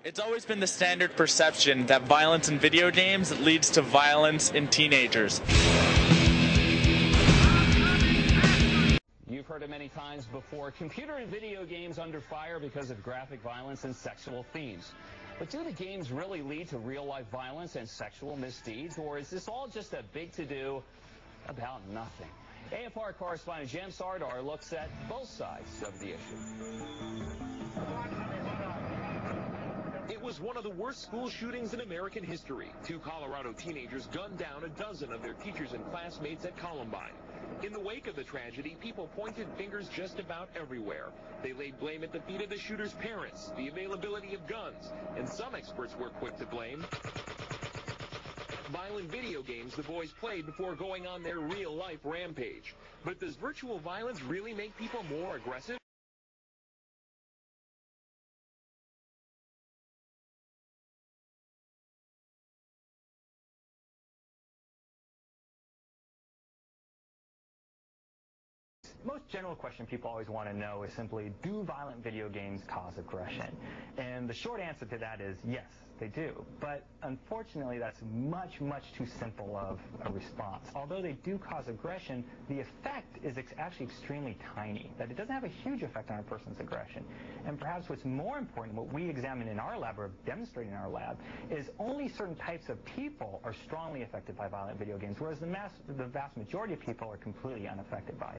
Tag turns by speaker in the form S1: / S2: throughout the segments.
S1: It's always been the standard perception that violence in video games leads to violence in teenagers.
S2: You've heard it many times before. Computer and video games under fire because of graphic violence and sexual themes. But do the games really lead to real-life violence and sexual misdeeds, or is this all just a big to-do about nothing? AFR correspondent Jem Sardar looks at both sides of the issue.
S3: It was one of the worst school shootings in American history. 2 Colorado teenagers gunned down a dozen of their teachers and classmates at Columbine. In the wake of the tragedy, people pointed fingers just about everywhere. They laid blame at the feet of the shooter's parents, the availability of guns, and some experts were quick to blame violent video games the boys played before going on their real-life rampage. But does virtual violence really make people more aggressive?
S4: Most general question people always want to know is simply, do violent video games cause aggression? And the short answer to that is yes, they do. But unfortunately, that's much, much too simple of a response. Although they do cause aggression, the effect is actually extremely tiny, that it doesn't have a huge effect on a person's aggression. And perhaps what's more important, what we examine in our lab, or demonstrate in our lab, is only certain types of people are strongly affected by violent video games, whereas the vast majority of people are completely unaffected by it.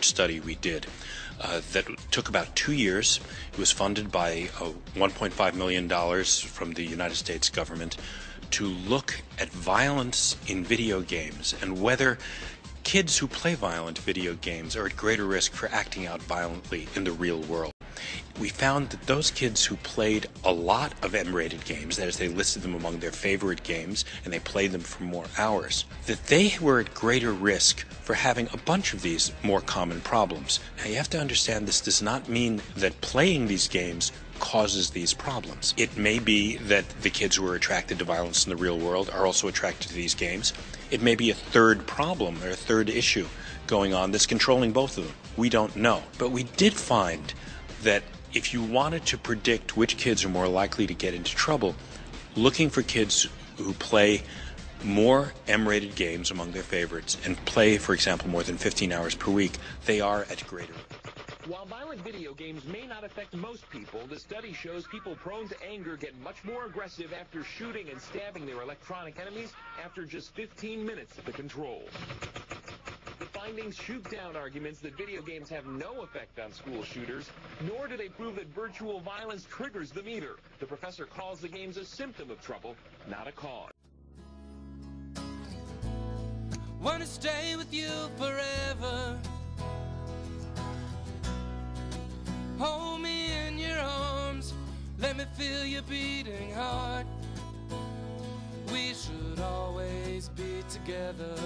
S5: Study we did that took about 2 years. It was funded by $1.5 million from the United States government to look at violence in video games and whether kids who play violent video games are at greater risk for acting out violently in the real world. We found that those kids who played a lot of M-rated games, that is, they listed them among their favorite games and they played them for more hours, that they were at greater risk for having a bunch of these more common problems. Now, you have to understand this does not mean that playing these games causes these problems. It may be that the kids who are attracted to violence in the real world are also attracted to these games. It may be a third problem or a third issue going on that's controlling both of them. We don't know. But we did find that if you wanted to predict which kids are more likely to get into trouble, looking for kids who play more M-rated games among their favorites and play, for example, more than 15 hours per week, they are at greater risk.
S3: While violent video games may not affect most people, the study shows people prone to anger get much more aggressive after shooting and stabbing their electronic enemies after just 15 minutes at the control. The findings shoot down arguments that video games have no effect on school shooters, nor do they prove that virtual violence triggers them either. The professor calls the games a symptom of trouble, not a cause.
S6: Wanna stay with you forever. Hold me in your arms, let me feel your beating heart. We should always be together.